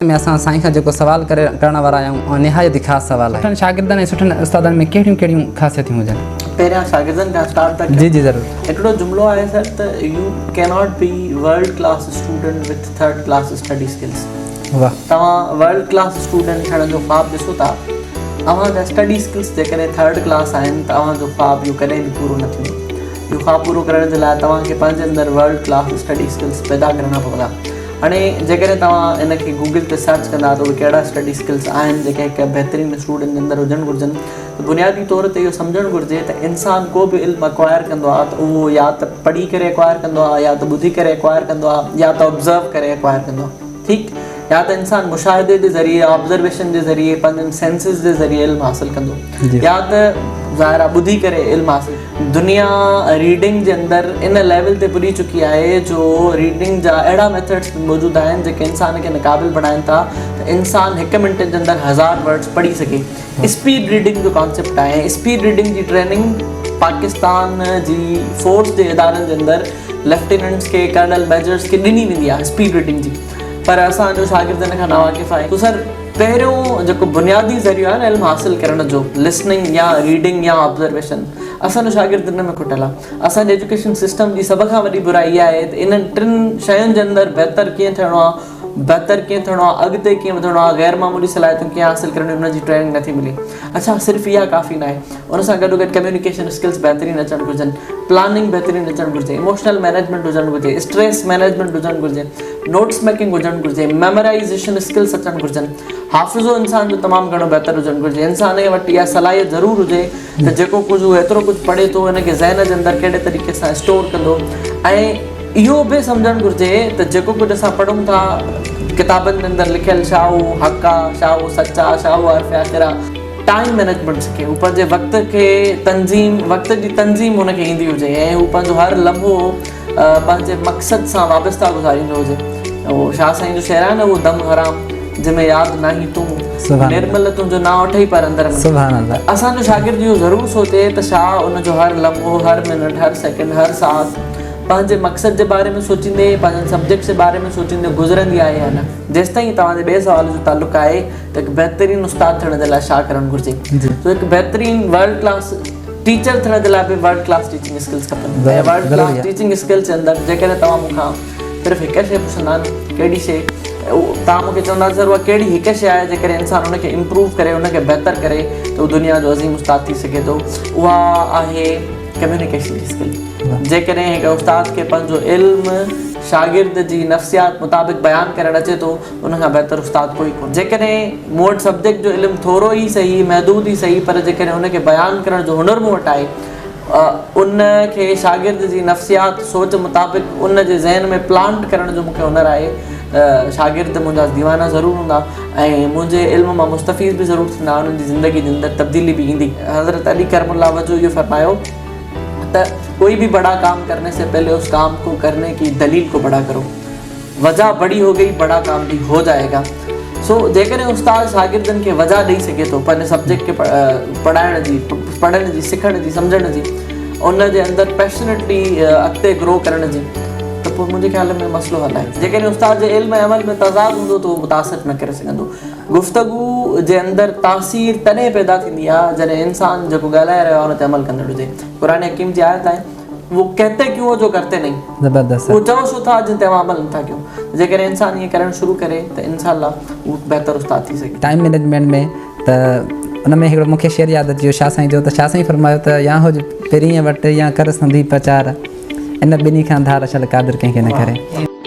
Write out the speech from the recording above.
में असां साईं खां जेको सवाल करण वारा आहियूं निहायत ख़ासि सवाल आहे। शागिर्दनि ऐं सुठनि उस्तादनि में कहिड़ियूं कहिड़ियूं ख़ासियतूं हुजनि? पहिरियां शागिर्दनि खां स्टार्ट था जी जी ज़रूरु। हिकिड़ो जुमिलो आहे सर त U cannot be world class student with third class study skills. वाह। तव्हां वर्ल्ड क्लास स्टूडेंट ठहण जो ख्वाबु ॾिसो था, तव्हांजा स्टडी स्किल्स जेकॾहिं थर्ड क्लास आहिनि तव्हांजो ख्वाबु इहो कॾहिं बि पूरो न थींदो। इहो ख्वाबु पूरो करण जे लाइ तव्हांखे पंहिंजे अंदरि वर्ल्ड क्लास स्टडी स्किल्स पैदा करणा पवंदा। हाणे जेकॾहिं तव्हां इन खे गूगल ते सर्च कंदा त उहे कहिड़ा स्टडी स्किल्स आहिनि जेके हिकु बहितरीनु स्टूडेंट जे अंदरि हुजणु घुरिजनि, त बुनियादी तौर ते इहो सम्झणु घुरिजे त इंसानु को बि इल्मु अक्वायर कंदो आहे त उहो या त पढ़ी करे अक्वायर कंदो आहे, या त ॿुधी करे अक्वायर कंदो आहे, या त ऑब्ज़र्व करे अक्वायर कंदो आहे। ठीकु, या त इंसानु मुशाहिदे जे ज़रिए ऑब्ज़र्वेशन जे ज़रिए पंहिंजनि सेंसिस जे ज़रिए इल्मु हासिलु कंदो, या त ज़ाहिर आहे ॿुधी करे इल्मु हासिलु। दुनिया रीडिंग जे अंदरि इन लेवल ते पुॼी चुकी आहे जो रीडिंग जा अहिड़ा मेथड्स मौजूदु आहिनि जेके इंसान खे इन क़ाबिल बणाइनि था त इंसानु 1 मिंट जे अंदरि 1000 वर्ड्स पढ़ी सघे। स्पीड रीडिंग जो कॉन्सेप्ट आहे। स्पीड रीडिंग जी ट्रेनिंग पाकिस्तान जी फोर्स जे इदारनि जे अंदरि लेफ्टिनेंट्स खे, कर्नल, मेजर्स खे ॾिनी वेंदी आहे स्पीड रीडिंग जी, पर असांजो शागिर्दनि खां नावाक़िफ़ आहे। तो सर पहिरियों जेको बुनियादी ज़रियो आहे न इल्मु हासिलु करण जो, लिसनिंग या रीडिंग या ऑब्ज़र्वेशन, असांजो शागिर्द इन में खुटियलु आहे। असांजे एजुकेशन सिस्टम जी सभ खां वॾी बुराई इहा आहे त इन्हनि 3 शयुनि जे अंदरि बहितर कीअं थियणो आहे, अॻिते कीअं वधिणो आहे, ग़ैर मामूली सलाहियतूं कीअं हासिलु करणियूं, उनजी ट्रेनिंग नथी मिले। अच्छा, सिर्फ़ु इहा काफ़ी न आहे, उन सां गॾो गॾु कम्युनिकेशन स्किल्स बहितरीनु अचणु घुरिजनि, प्लानिंग बहितरीनु अचणु घुरिजे, इमोशनल मैनेजमेंट हुजणु घुरिजे, स्ट्रेस मैनेजमेंट हुजणु घुरिजे, नोट्स मेकिंग हुजणु घुरिजे, मेमोराइज़ेशन स्किल्स अचणु घुरिजनि, हाफ़िज़ो इंसान जो तमामु घणो बहितर हुजणु घुरिजे। इंसान जे वटि इहा सलाहियत ज़रूरु हुजे त जेको कुझु एतिरो कुझु पढ़े थो इनखे ज़हन जे अंदरि कहिड़े तरीक़े सां स्टोर कंदो। ऐं इहो बि सम्झणु घुरिजे त जेको कुझु असां पढ़ूं था किताबनि जे अंदरि लिखियलु छा उहो हक़ आहे, छा उहो सच आहे, छा उहो हर्फ़ आख़िर आहे, टाइम मैनेजमेंट सिखे, हू पंहिंजे वक़्त खे वक़्त जी तंज़ीम हुनखे ईंदी हुजे, ऐं हू पंहिंजो हर लम्हो पंहिंजे मक़सद सां वाबस्ता गुज़ारींदो हुजे। उहो शाह साईं जो शेर आहे न, उहो दम हराम जंहिंमें यादि नाही तूं, निर्मल तुंहिंजो नाम वठे ई पर अंदरि में। असांजो शागिर्द इहो ज़रूरु सोचे त छा उनजो हर लम्हो, हर मिनट, हर सेकेंड, हर साथ पंहिंजे मक़सद जे बारे में सोचींदे, पंहिंजे सब्जेक्ट जे बारे में सोचींदे गुज़रंदी आहे या न। जेसि ताईं तव्हांजे ॿिए सवाल जो तालुक़ु आहे त हिकु बहितरीनु उस्ताद थियण जे लाइ छा करणु घुरिजे, त हिकु बहितरीनु वर्ल्ड क्लास टीचर थियण जे लाइ बि वर्ल्ड क्लास टीचिंग स्किल्स खपनि। ऐं वर्ल्ड क्लास टीचिंग स्किल्स जे अंदरि जेकॾहिं तव्हां मूंखां सिर्फ़ु हिकु शइ पुछंदा आहिनि, कहिड़ी शइ, तव्हां मूंखे चवंदा सर उहा कहिड़ी हिकु शइ आहे जेकॾहिं इंसानु उनखे इम्प्रूव करे, उनखे बहितर करे त उहो दुनिया जो अज़ीम उस्ताद थी सघे थो। उहा आहे कम्युनिकेशन जी स्किल। जेकॾहिं हिकु उस्ताद खे पंहिंजो इल्मु शागिर्द जी नफ़्सियात मुताबिक़ बयानु करणु अचे थो, उनखां बहितर उस्ताद कोई कोन्हे। जेकॾहिं मूं वटि सब्जेक्ट जो इल्मु थोरो ई सही, महदूद ई सही, पर जेकॾहिं उनखे बयानु करण जो हुनर मूं वटि आहे, उनखे शागिर्द जी नफ़्सियात सोच मुताबिक़ उन जे ज़हन में प्लांट करण जो मूंखे हुनर आहे, त शागिर्द मुंहिंजा दीवाना ज़रूरु हूंदा ऐं मुंहिंजे इल्म मां मुस्तफ़ीज़ बि ज़रूरु थींदा, उन्हनि जी ज़िंदगी जे अंदरि तब्दीली बि ईंदी। हज़रत अली करमुल्लाह वजह इहो फरमायो त कोई भी बड़ा काम करने से पहले उस काम को करने की दलील को बड़ा करो, वजह बड़ी हो गई बड़ा काम भी हो जाएगा। सो जेकॾहिं उस्ताद शागिर्दनि खे वजह ॾेई सघे थो पंहिंजे सब्जेक्ट खे पढ़ाइण जी, पढ़ण जी, सिखण जी, सम्झण जी, उन जे अंदरि पैशनेटली अॻिते ग्रो करण जी, त पोइ मुंहिंजे ख़्याल में मसइलो हल आहे। जेकॾहिं उस्ताद जे इल्म ऐं अमल में तज़ाद हूंदो त उहो मुतासिर न करे सघंदो। गुफ़्तगू जे अंदरि तासीर तॾहिं पैदा थींदी आहे जॾहिं इंसानु जेको ॻाल्हाए रहियो आहे उन ते अमल कंदड़ हुजे। क़ुरान हकीम जी आयत आहे, वो कहते क्यों जो करते नहीं, ज़बरदस्त, वो चओ छो था जिन ते अमल नथा कयूं। जेकॾहिं इंसानु ईअं करणु शुरू करे त इंशाअल्लाह उहो बहितर उस्ताद थी सघे। टाइम मैनेजमेंट में त उन में हिकिड़ो मूंखे शेर यादि अची वियो शाह साईं जो, त शाह साईं फरमायो त या हुजे पहिरीं वटि या कर संदीप प्रचार, इन ॿिन्ही खां धार असल क़ादिर कंहिंखे न करे।